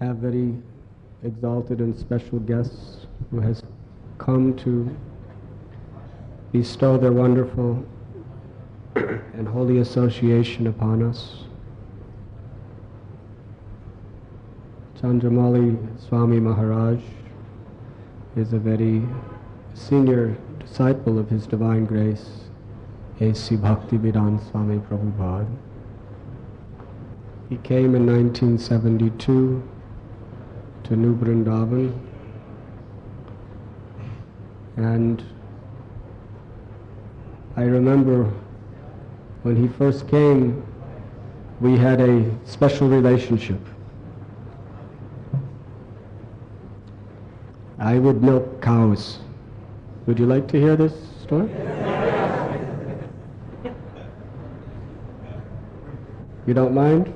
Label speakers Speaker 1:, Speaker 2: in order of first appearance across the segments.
Speaker 1: have very exalted and special guests who has come to bestow their wonderful and holy association upon us. Chandramali Swami Maharaj is a very senior disciple of His Divine Grace, A.C. Bhaktivedanta Swami Prabhupada. He came in 1972 to New Vrindavan, and I remember when he first came, we had a special relationship. I would milk cows. Would you like to hear this story? You don't mind?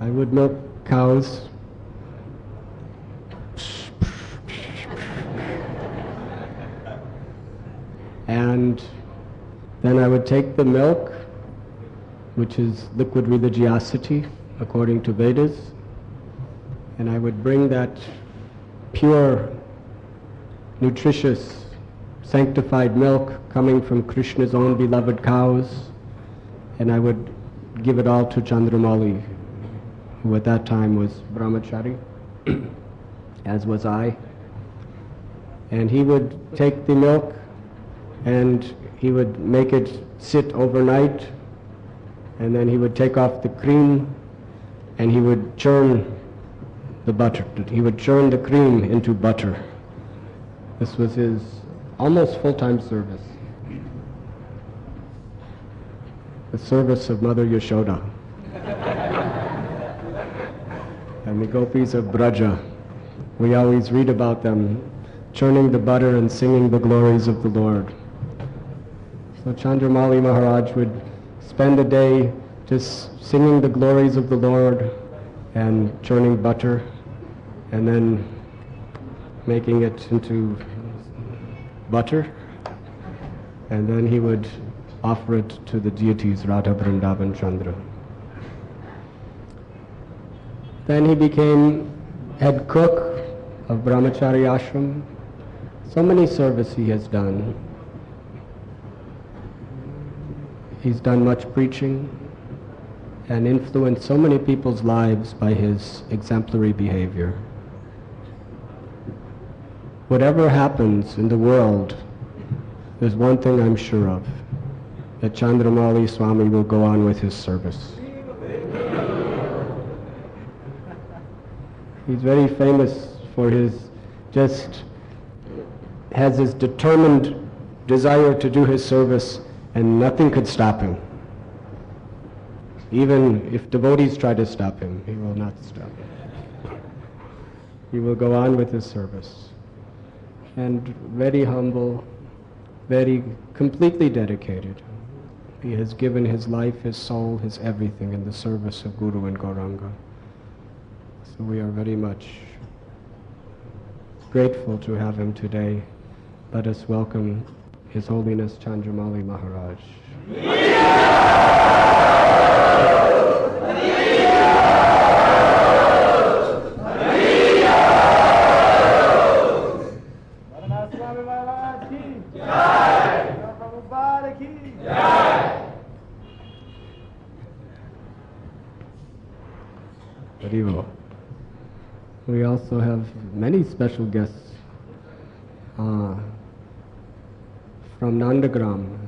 Speaker 1: I would milk cows. And then I would take the milk, which is liquid religiosity according to Vedas, and I would bring that pure, nutritious, sanctified milk coming from Krishna's own beloved cows, and I would give it all to Chandramali, who at that time was brahmachari, as was I. And he would take the milk and he would make it sit overnight, and then he would take off the cream and he would churn the butter. He would churn the cream into butter. This was his almost full-time service. The service of Mother Yashoda and the gopis of Braja. We always read about them churning the butter and singing the glories of the Lord. So Chandramali Maharaj would spend the day just singing the glories of the Lord and churning butter and then making it into butter, and then he would offer it to the deities Radha, Vrindavan, Chandra. Then he became head cook of Brahmachari Ashram. So many service he has done. He's done much preaching and influenced so many people's lives by his exemplary behavior. Whatever happens in the world, there's one thing I'm sure of, that Chandramali Swami will go on with his service. He's very famous for has his determined desire to do his service, and nothing could stop him. Even if devotees try to stop him, he will not stop. He will go on with his service. And very humble, very completely dedicated. He has given his life, his soul, his everything in the service of Guru and Gauranga. So we are very much grateful to have him today. Let us welcome His Holiness Chandramali Maharaj. We also have many special guests from Nandagram.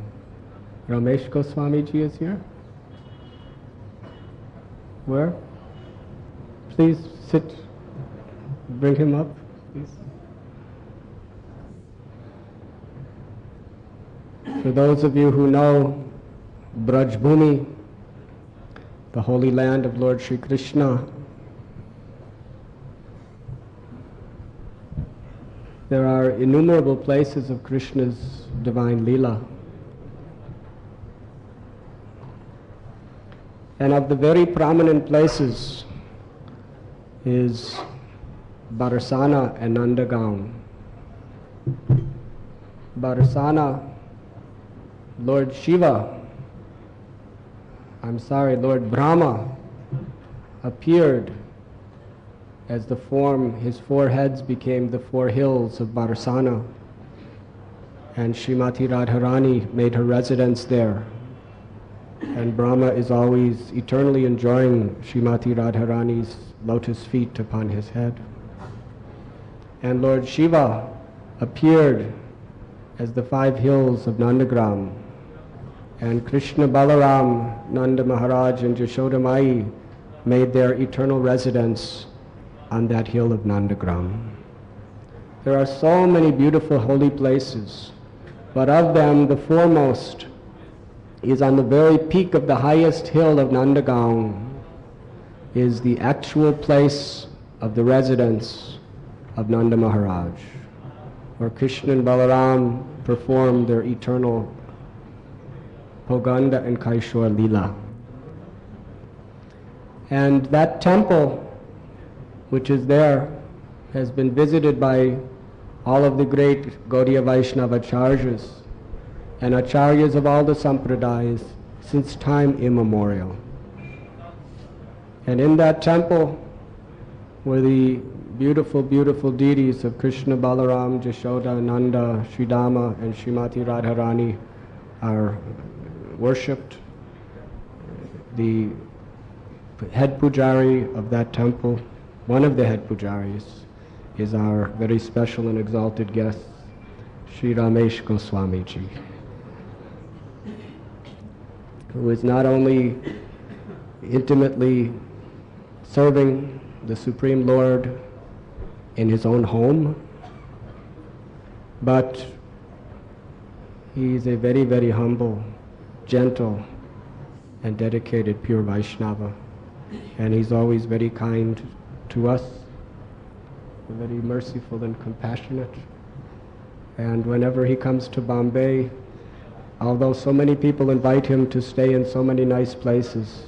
Speaker 1: Ramesh Goswami ji is here. Where? Please sit. Bring him up, please. For those of you who know Braj Bhumi, the holy land of Lord Shri Krishna, there are innumerable places of Krishna's divine Leela. And of the very prominent places is Barsana and Nandagaon. Barsana, Lord Brahma appeared as the form, his four heads became the four hills of Barsana, and Srimati Radharani made her residence there. And Brahma is always eternally enjoying Srimati Radharani's lotus feet upon his head. And Lord Shiva appeared as the five hills of Nandagram. And Krishna Balaram, Nanda Maharaj and Yashoda Mai made their eternal residence on that hill of Nandagram. There are so many beautiful holy places, but of them the foremost is on the very peak of the highest hill of Nandagaon, is the actual place of the residence of Nanda Maharaj, where Krishna and Balaram performed their eternal Poganda and Kaishor Lila. And that temple, which is there, has been visited by all of the great Gaudiya Vaishnava acharyas and acharyas of all the sampradayas since time immemorial. And in that temple were the beautiful, beautiful deities of Krishna, Balaram, Jashoda, Nanda, Sridama, and Srimati Radharani are worshipped. The head pujari of that temple, one of the head pujaris, is our very special and exalted guest, Sri Ramesh Goswamiji, who is not only intimately serving the Supreme Lord in his own home, but he is a very, very humble, gentle, and dedicated pure Vaishnava. And he's always very kind to us, very merciful and compassionate. And whenever he comes to Bombay, although so many people invite him to stay in so many nice places,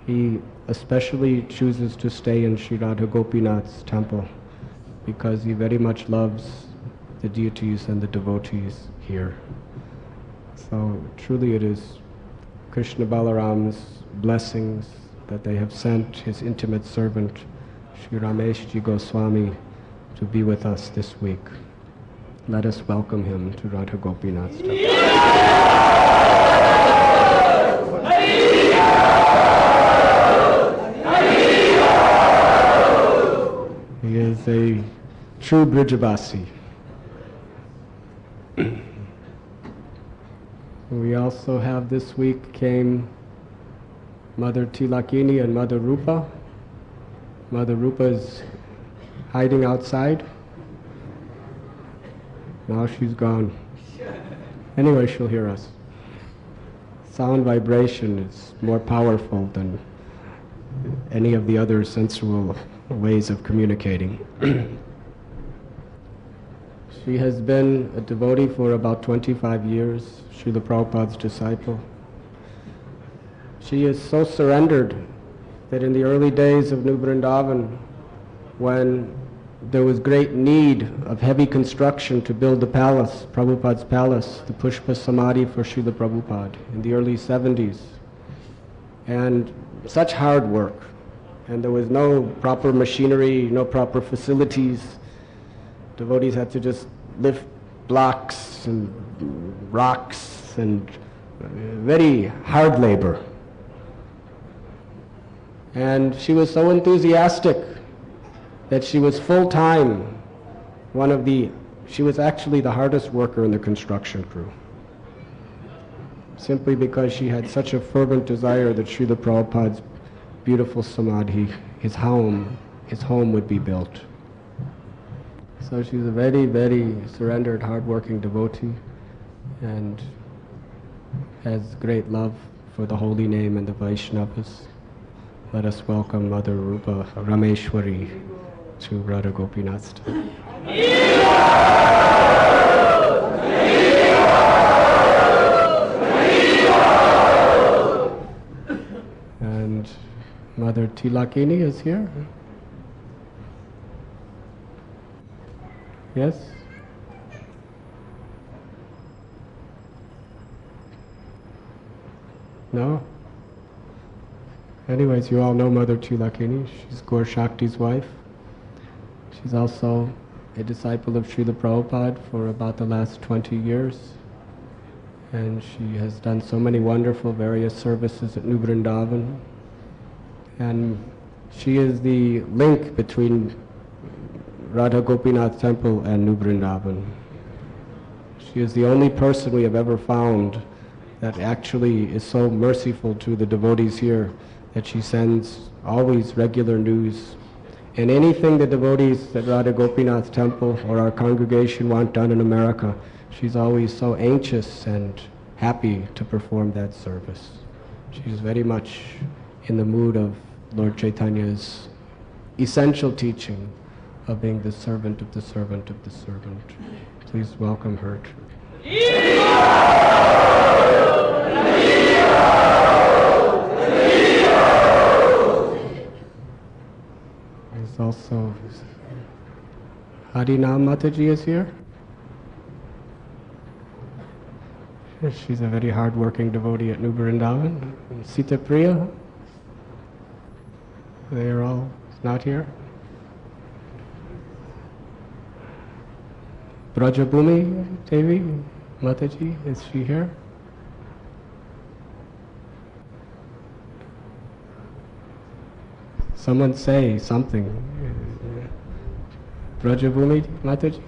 Speaker 1: he especially chooses to stay in Sri Radha Gopinath's temple because he very much loves the deities and the devotees here. So truly it is Krishna Balaram's blessings that they have sent his intimate servant, Sri Rameshji Goswami, to be with us this week. Let us welcome him to Radha Gopinath's temple. He is a true Brijavasi. We also have this week came Mother Tilakini and Mother Rupa. Mother Rupa is hiding outside. Now she's gone. Anyway, she'll hear us. Sound vibration is more powerful than any of the other sensual ways of communicating. She has been a devotee for about 25 years, Srila Prabhupada's disciple. She is so surrendered that in the early days of New Vrindavan, when there was great need of heavy construction to build the palace, Prabhupada's palace, the Pushpa Samadhi for Srila Prabhupada in the early 70s. And such hard work. And there was no proper machinery, no proper facilities. Devotees had to just lift blocks and rocks and very hard labor. And she was so enthusiastic that she was full-time she was actually the hardest worker in the construction crew, simply because she had such a fervent desire that Srila Prabhupada's beautiful samadhi, his home would be built. So she's a very, very surrendered, hard-working devotee and has great love for the holy name and the Vaishnavas. Let us welcome Mother Rupa Rameshwari to Radha Gopinath's temple. And Mother Tilakini is here. Yes? No? Anyways, you all know Mother Chulakini. She's Gaur Shakti's wife. She's also a disciple of Srila Prabhupada for about the last 20 years. And she has done so many wonderful various services at New Vrindavan. And she is the link between Radha Gopinath Temple and New Vrindavan. She is the only person we have ever found that actually is so merciful to the devotees here that she sends always regular news. And anything the devotees at Radha Gopinath Temple or our congregation want done in America, she's always so anxious and happy to perform that service. She's very much in the mood of Lord Chaitanya's essential teaching of being the servant of the servant of the servant. Please welcome her. There's also Harinam Mataji is here. She's a very hard-working devotee at New Vrindavan. And Sita Priya, they are all not here. Brajabhumi Devi Mataji, is she here? Someone say something. Brajabhumi Mataji?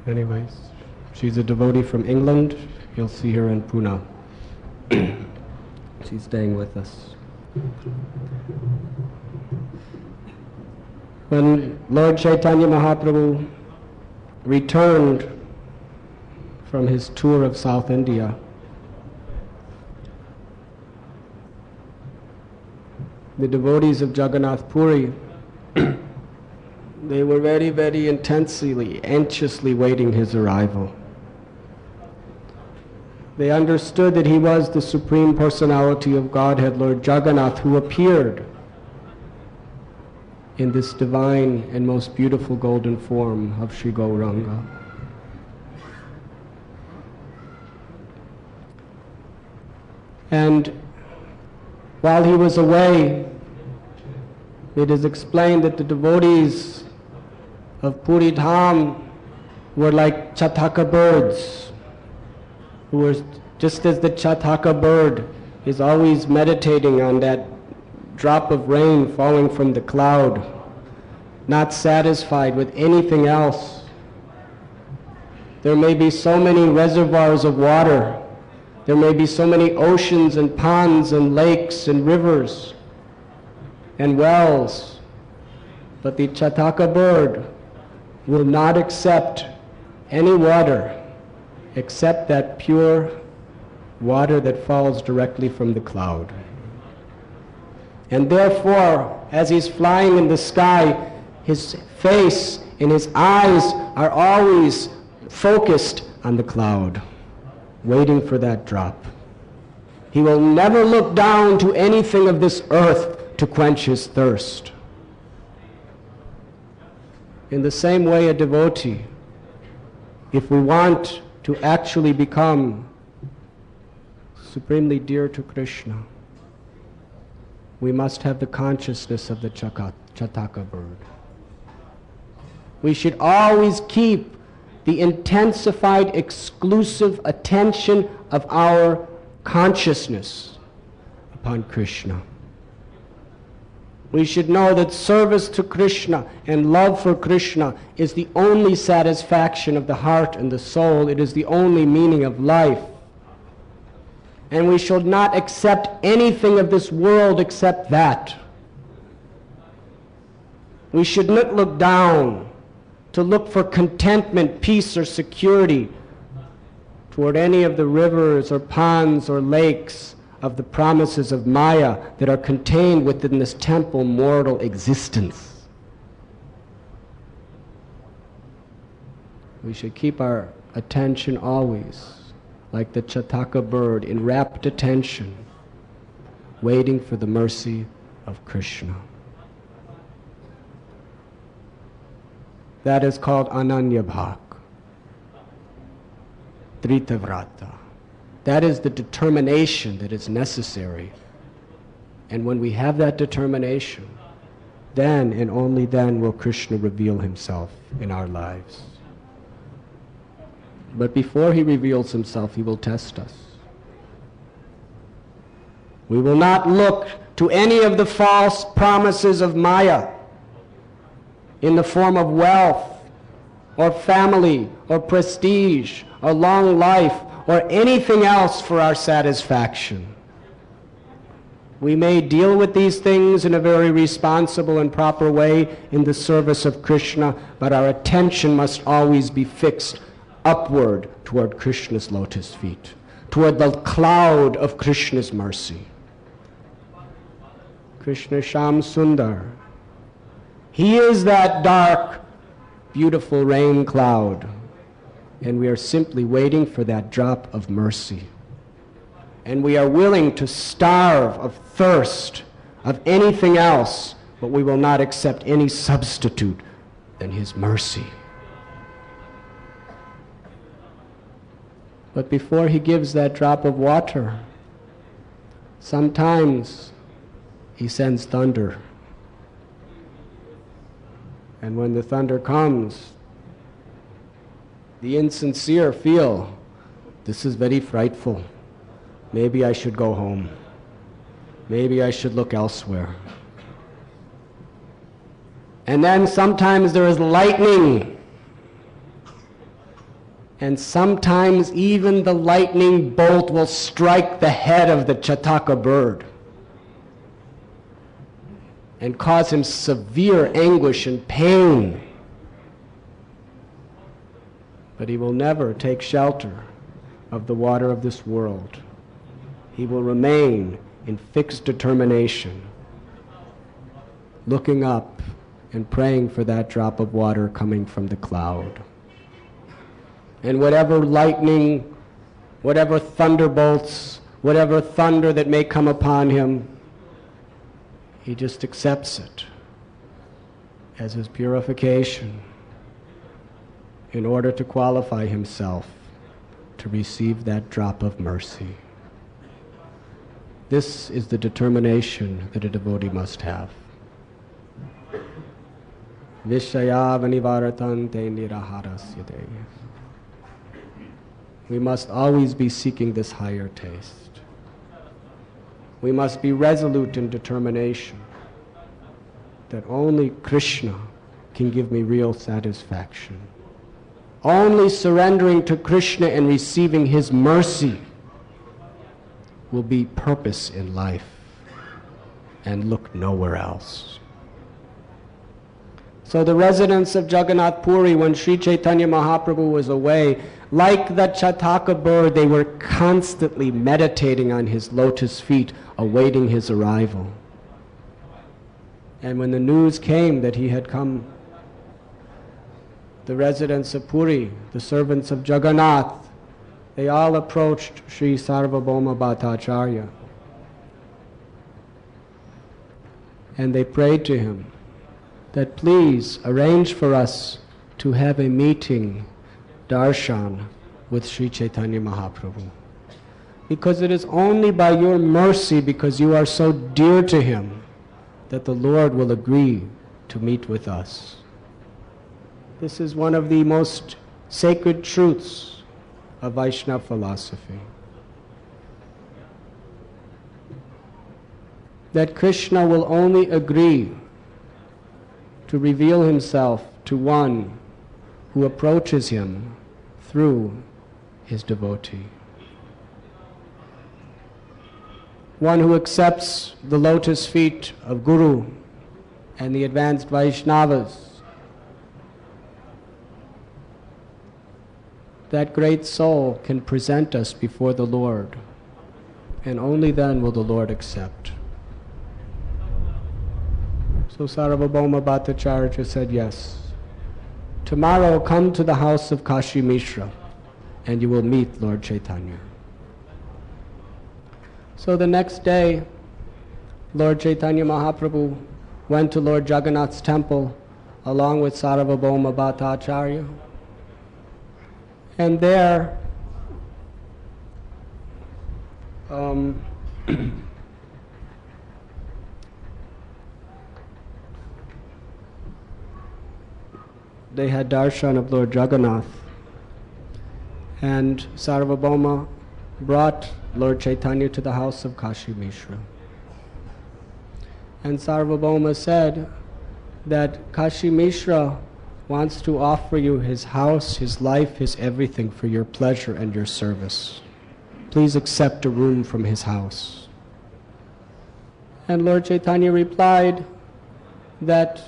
Speaker 1: Anyways, she's a devotee from England. You'll see her in Pune. She's staying with us. When Lord Chaitanya Mahaprabhu returned from his tour of South India, the devotees of Jagannath Puri, they were very, very intensely, anxiously waiting his arrival. They understood that he was the Supreme Personality of Godhead, Lord Jagannath, who appeared in this divine and most beautiful golden form of Sri Gauranga. And while he was away, it is explained that the devotees of Puri Dham were like Chataka birds, who were just as the Chataka bird is always meditating on that drop of rain falling from the cloud, not satisfied with anything else. There may be so many reservoirs of water, there may be so many oceans and ponds and lakes and rivers and wells, but the Chataka bird will not accept any water except that pure water that falls directly from the cloud. And therefore, as he's flying in the sky, his face and his eyes are always focused on the cloud, waiting for that drop. He will never look down to anything of this earth to quench his thirst. In the same way, a devotee, if we want to actually become supremely dear to Krishna, we must have the consciousness of the Chataka bird. We should always keep the intensified, exclusive attention of our consciousness upon Krishna. We should know that service to Krishna and love for Krishna is the only satisfaction of the heart and the soul. It is the only meaning of life. And we should not accept anything of this world except that. We should not look down to look for contentment, peace, or security toward any of the rivers or ponds or lakes of the promises of Maya that are contained within this temple mortal existence. We should keep our attention always like the Chataka bird in rapt attention, waiting for the mercy of Krishna. That is called Ananya Bhak, Dritavrata. That is the determination that is necessary And when we have that determination, then and only then will Krishna reveal himself in our lives. But before he reveals himself, he will test us. We will not look to any of the false promises of Maya in the form of wealth or family or prestige or long life or anything else for our satisfaction. We may deal with these things in a very responsible and proper way in the service of Krishna, but our attention must always be fixed upward toward Krishna's lotus feet, toward the cloud of Krishna's mercy. Krishna Sham Sundar. He is that dark, beautiful rain cloud, and we are simply waiting for that drop of mercy. And we are willing to starve of thirst, of anything else, but we will not accept any substitute than his mercy. But before he gives that drop of water, sometimes he sends thunder. And when the thunder comes, the insincere feel, this is very frightful. Maybe I should go home. Maybe I should look elsewhere. And then sometimes there is lightning. And sometimes even the lightning bolt will strike the head of the Chataka bird and cause him severe anguish and pain. But he will never take shelter of the water of this world. He will remain in fixed determination, looking up and praying for that drop of water coming from the cloud. And whatever lightning, whatever thunderbolts, whatever thunder that may come upon him, he just accepts it as his purification in order to qualify himself to receive that drop of mercy. This is the determination that a devotee must have. Vishaya vanivaratan te niraharasya te. We must always be seeking this higher taste. We must be resolute in determination that only Krishna can give me real satisfaction. Only surrendering to Krishna and receiving his mercy will be purpose in life, and look nowhere else. So the residents of Jagannath Puri, when Sri Chaitanya Mahaprabhu was away, like the Chataka bird, they were constantly meditating on his lotus feet, awaiting his arrival. And when the news came that he had come, the residents of Puri, the servants of Jagannath, they all approached Sri Sarvabhauma Bhattacharya and they prayed to him that please arrange for us to have a meeting, darshan, with Sri Chaitanya Mahaprabhu. Because it is only by your mercy, because you are so dear to him, that the Lord will agree to meet with us. This is one of the most sacred truths of Vaishnava philosophy. That Krishna will only agree to reveal himself to one who approaches him through his devotee. One who accepts the lotus feet of Guru and the advanced Vaishnavas. That great soul can present us before the Lord, and only then will the Lord accept. So Sarvabhauma Bhattacharya said, yes, tomorrow come to the house of Kashi Mishra and you will meet Lord Chaitanya. So the next day, Lord Chaitanya Mahaprabhu went to Lord Jagannath's temple along with Sarvabhauma Bhattacharya. And there, they had darshan of Lord Jagannath. And Sarvabhauma brought Lord Chaitanya to the house of Kashi Mishra. And Sarvabhauma said that Kashi Mishra wants to offer you his house, his life, his everything for your pleasure and your service. Please accept a room from his house. And Lord Chaitanya replied that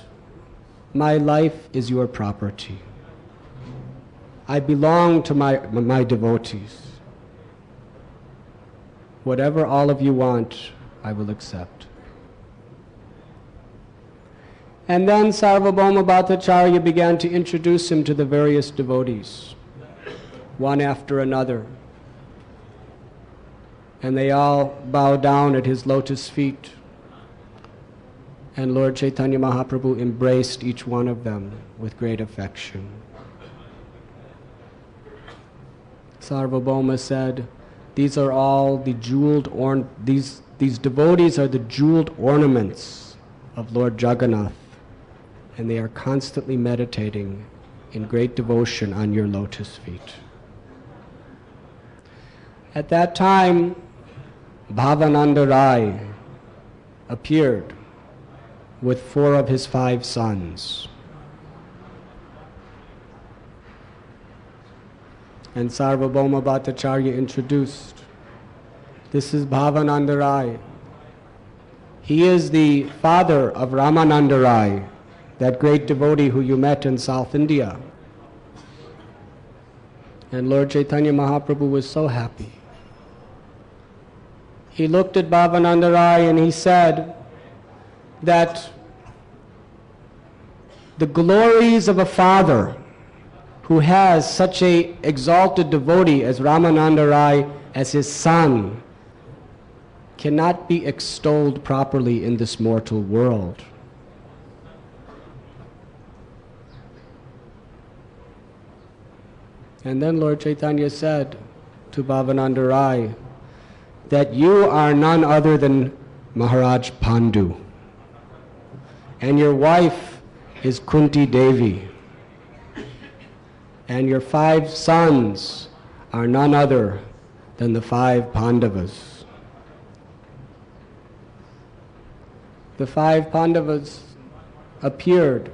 Speaker 1: my life is your property. I belong to my devotees. Whatever all of you want, I will accept. And then Sarvabhauma Bhattacharya began to introduce him to the various devotees, one after another. And they all bow down at his lotus feet. And Lord Chaitanya Mahaprabhu embraced each one of them with great affection. Sarvabhauma said, these are all the these devotees are the jeweled ornaments of Lord Jagannath, and they are constantly meditating in great devotion on your lotus feet. At that time, Bhavananda Rai appeared with 4 of his 5 sons. And Sarvabhauma Bhattacharya introduced, this is Bhavananda Rai. He is the father of Ramananda Rai, that great devotee who you met in South India. And Lord Chaitanya Mahaprabhu was so happy. He looked at Bhavananda Rai and he said that the glories of a father who has such a exalted devotee as Ramananda Rai as his son cannot be extolled properly in this mortal world. And then Lord Chaitanya said to Bhavananda Rai that you are none other than Maharaj Pandu, and your wife is Kunti Devi, and your 5 sons are none other than the 5 Pandavas. The 5 Pandavas appeared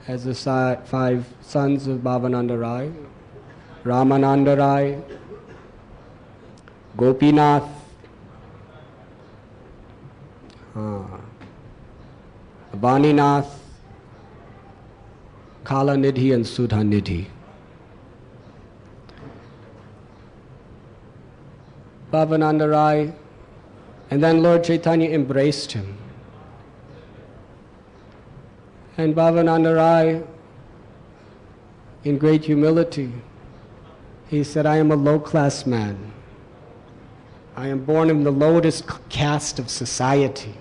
Speaker 1: as the 5 sons of Bhavananda Rai: Ramananda Rai, Gopinath, Vaninath, Kalanidhi and Sudhanidhi. Bhavananda Rai, and then Lord Chaitanya embraced him. And Bhavananda Rai, in great humility, he said, I am a low-class man. I am born in the lowest caste of society.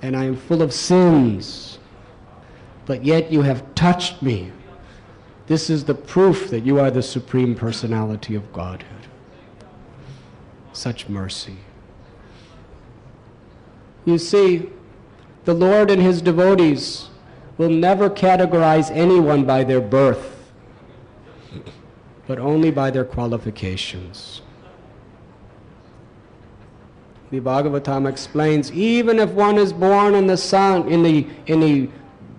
Speaker 1: And I am full of sins. But yet you have touched me. This is the proof that you are the Supreme Personality of Godhead. Such mercy. You see, the Lord and His devotees will never categorize anyone by their birth, but only by their qualifications. The Bhagavatam explains, even if one is born in the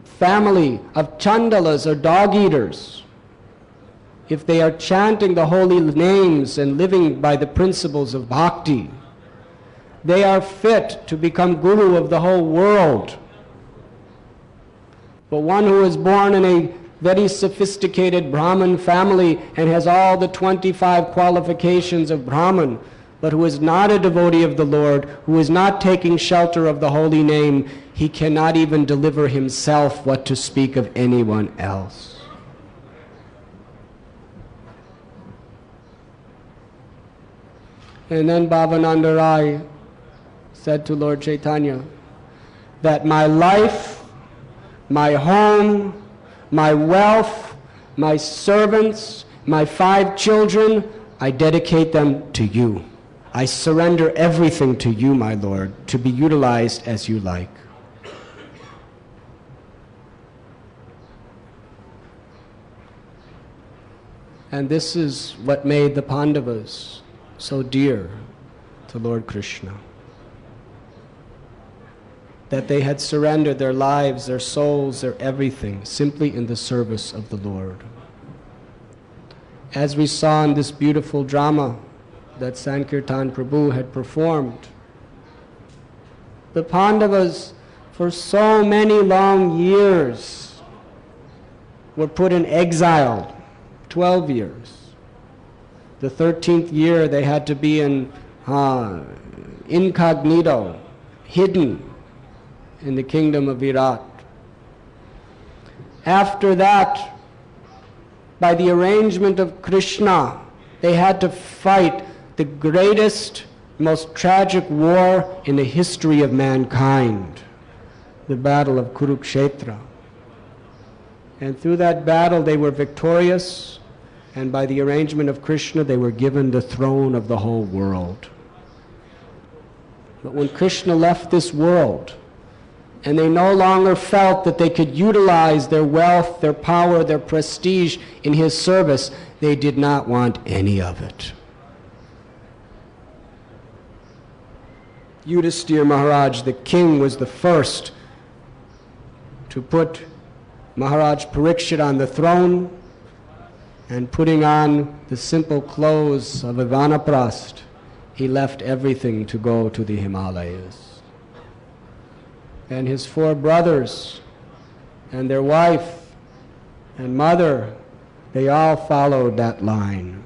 Speaker 1: family of chandalas or dog-eaters, if they are chanting the holy names and living by the principles of bhakti, they are fit to become guru of the whole world. But one who is born in a very sophisticated Brahmin family and has all the 25 qualifications of Brahmin, but who is not a devotee of the Lord, who is not taking shelter of the holy name, he cannot even deliver himself, what to speak of anyone else. And then Bhavananda Rai said to Lord Chaitanya that my life, my home, my wealth, my servants, my 5 children, I dedicate them to you. I surrender everything to you, my Lord, to be utilized as you like. And this is what made the Pandavas so dear to Lord Krishna. That they had surrendered their lives, their souls, their everything, simply in the service of the Lord. As we saw in this beautiful drama that Sankirtan Prabhu had performed, the Pandavas, for so many long years, were put in exile, 12 years. The 13th year they had to be in incognito, hidden in the kingdom of Virat. After that, by the arrangement of Krishna, they had to fight the greatest, most tragic war in the history of mankind, the battle of Kurukshetra. And through that battle they were victorious, and by the arrangement of Krishna they were given the throne of the whole world. But when Krishna left this world, and they no longer felt that they could utilize their wealth, their power, their prestige in his service, they did not want any of it. Yudhisthira Maharaj, the king, was the first to put Maharaj Parikshit on the throne, and putting on the simple clothes of a Vanaprast, he left everything to go to the Himalayas. And his 4 brothers and their wife and mother, they all followed that line.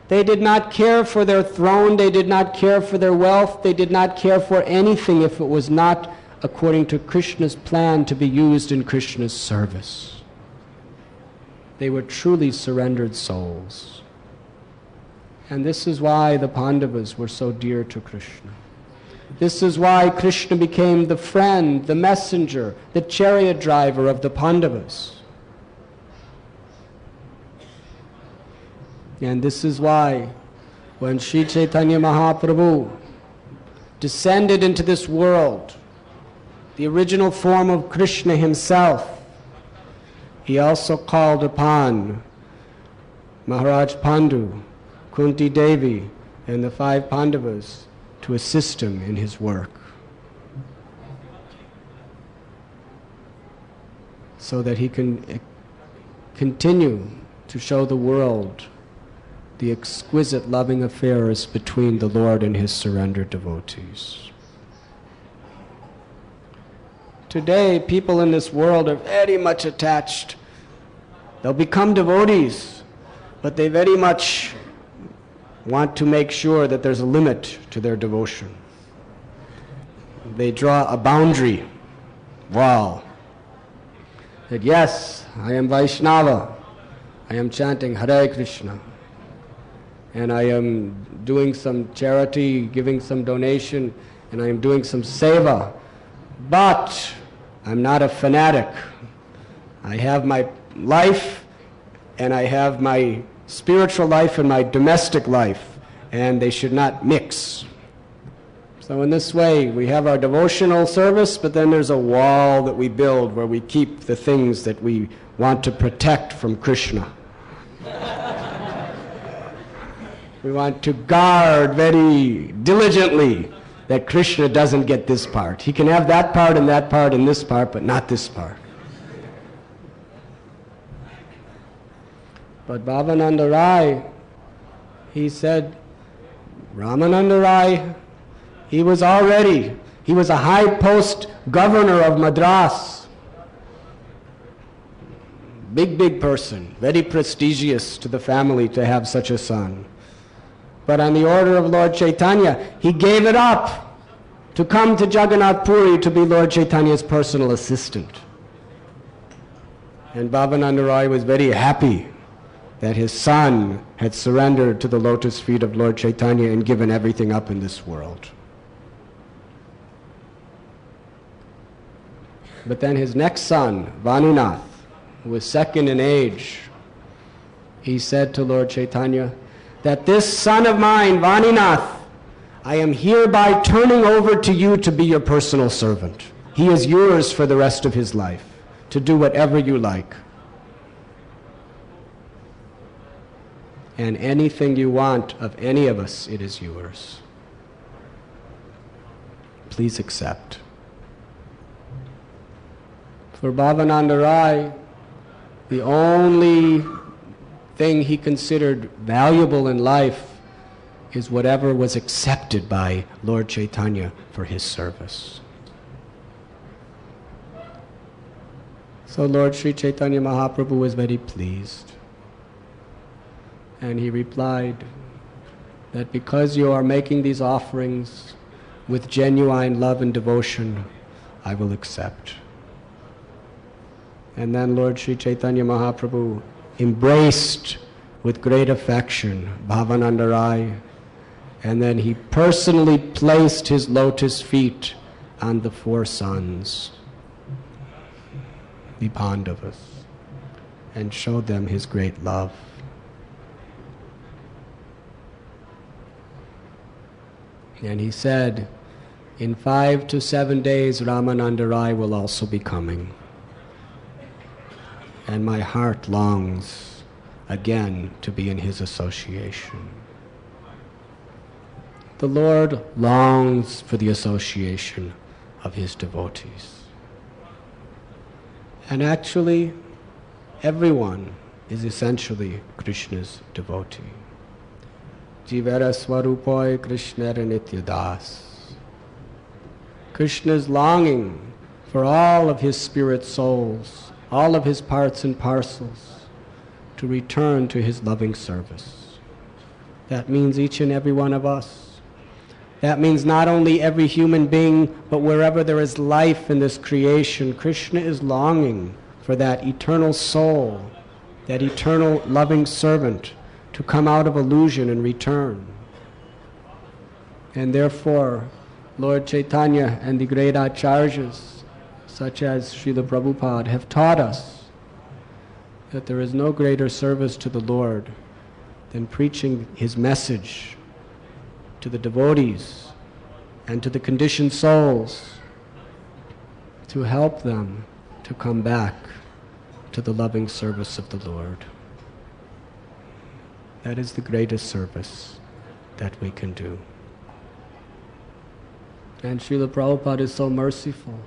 Speaker 1: They did not care for their throne, they did not care for their wealth, they did not care for anything if it was not according to Krishna's plan to be used in Krishna's service. They were truly surrendered souls. And this is why the Pandavas were so dear to Krishna. This is why Krishna became the friend, the messenger, the chariot driver of the Pandavas. And this is why when Sri Chaitanya Mahaprabhu descended into this world, the original form of Krishna himself, he also called upon Maharaj Pandu, Kunti Devi, and the 5 Pandavas to assist him in his work, so that he can continue to show the world the exquisite loving affairs between the Lord and his surrendered devotees. Today, people in this world are very much attached. They'll become devotees, but they very much want to make sure that there's a limit to their devotion. They draw a boundary wall. That yes, I am Vaishnava, I am chanting Hare Krishna, and I am doing some charity, giving some donation, and I am doing some seva, but I'm not a fanatic. I have my life, and I have my spiritual life and my domestic life, and they should not mix. So in this way, we have our devotional service, but then there's a wall that we build where we keep the things that we want to protect from Krishna. We want to guard very diligently that Krishna doesn't get this part. He can have that part and this part, but not this part. But Bhavananda Rai, he said, Ramananda Rai, he was a high post governor of Madras. Big person, very prestigious to the family to have such a son. But on the order of Lord Chaitanya, he gave it up to come to Jagannath Puri to be Lord Chaitanya's personal assistant. And Bhavananda Rai was very happy that his son had surrendered to the lotus feet of Lord Chaitanya and given everything up in this world. But then his next son, Vaninath, who was second in age, he said to Lord Chaitanya that this son of mine, Vaninath, I am hereby turning over to you to be your personal servant. He is yours for the rest of his life, to do whatever you like. and anything you want of any of us, it is yours. Please accept. For Bhavananda Rai, the only thing he considered valuable in life is whatever was accepted by Lord Chaitanya for his service. So Lord Sri Chaitanya Mahaprabhu was very pleased. And he replied that because you are making these offerings with genuine love and devotion, I will accept. And then Lord Sri Chaitanya Mahaprabhu embraced with great affection Bhavananda Rai, and then he personally placed his lotus feet on the four sons, the Pandavas, and showed them his great love. And he said, in 5 to 7 days, Ramananda Rai will also be coming. And my heart longs again to be in his association. The Lord longs for the association of his devotees. And actually, everyone is essentially Krishna's devotee. Jivara Swarupoy Krishnara Nityadas. Krishna's longing for all of his spirit souls, all of his parts and parcels, to return to his loving service. That means each and every one of us. That means not only every human being, but wherever there is life in this creation, Krishna is longing for that eternal soul, that eternal loving servant to come out of illusion and return. And therefore, Lord Chaitanya and the great acharyas, such as Srila Prabhupada, have taught us that there is no greater service to the Lord than preaching his message to the devotees and to the conditioned souls, to help them to come back to the loving service of the Lord. That is the greatest service that we can do. And Srila Prabhupada is so merciful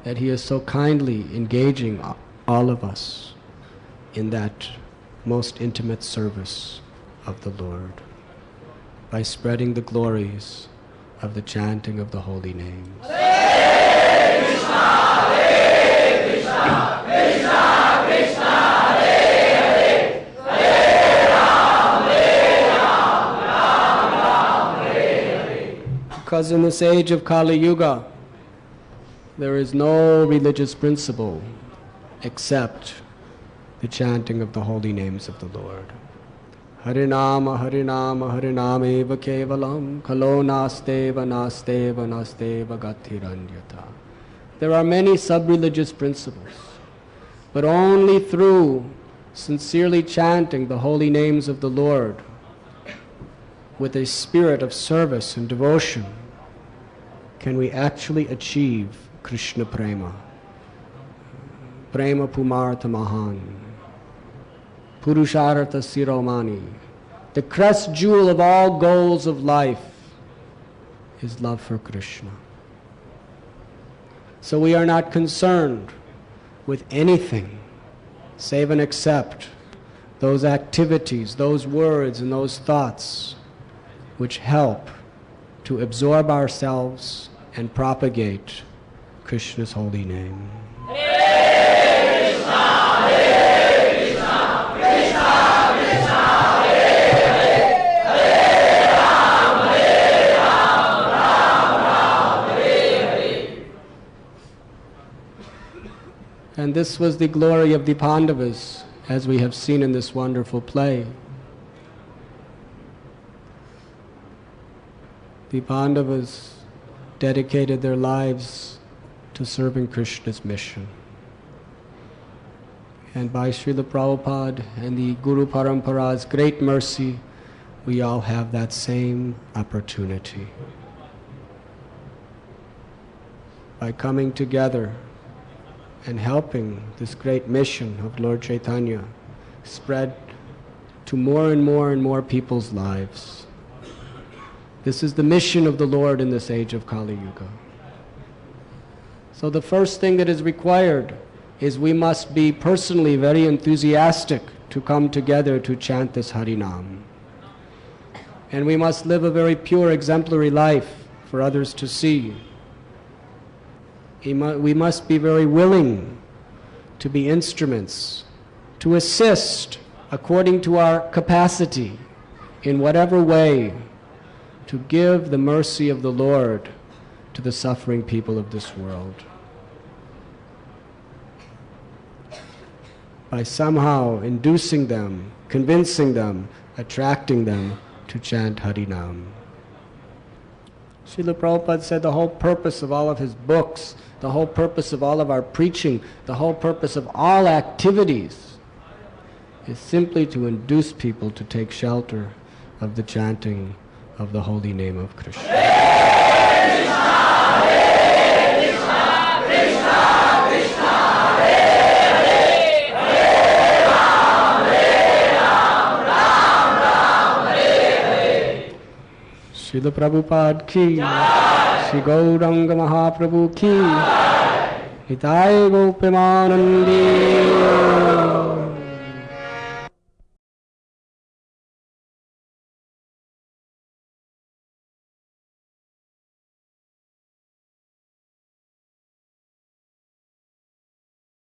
Speaker 1: that he is so kindly engaging all of us in that most intimate service of the Lord by spreading the glories of the chanting of the holy names.
Speaker 2: Hare Krishna, Hare Krishna, Krishna Krishna, Hare Hare, Hare Ram, Ram Ram, Hare Hare.
Speaker 1: Because in this age of Kali Yuga, there is no religious principle except the chanting of the holy names of the Lord. Harinama, Harinama, Harinameva Kevalam, Kalo Nasteva, Nasteva, Nasteva Gatiranyata. There are many sub-religious principles, but only through sincerely chanting the holy names of the Lord with a spirit of service and devotion can we actually achieve Krishna Prema. Prema Pumartha Mahan. Purushartha Siromani. The crest jewel of all goals of life is love for Krishna. So we are not concerned with anything save and except those activities, those words, and those thoughts which help to absorb ourselves and propagate Krishna's holy name.
Speaker 2: Hare Krishna, Hare Krishna, Krishna Krishna, Hare Hare, Hare Ram, Ram Ram, Hare Hare.
Speaker 1: And this was the glory of the Pandavas, as we have seen in this wonderful play. The Pandavas dedicated their lives to serving Krishna's mission. And by Srila Prabhupada and the Guru Parampara's great mercy, we all have that same opportunity. By coming together and helping this great mission of Lord Chaitanya spread to more and more people's lives. This is the mission of the Lord in this age of Kali Yuga. So the first thing that is required is we must be personally very enthusiastic to come together to chant this Harinam. And we must live a very pure, exemplary life for others to see. We must be very willing to be instruments, to assist according to our capacity in whatever way, to give the mercy of the Lord to the suffering people of this world. By somehow inducing them, convincing them, attracting them to chant Harinam. Srila Prabhupada said the whole purpose of all of his books, the whole purpose of all of our preaching, the whole purpose of all activities is simply to induce people to take shelter of the chanting of the holy name of Krishna. Srila Prabhupada ki, Shri Gauranga Mahaprabhu ki, Nitai Gopimanandi.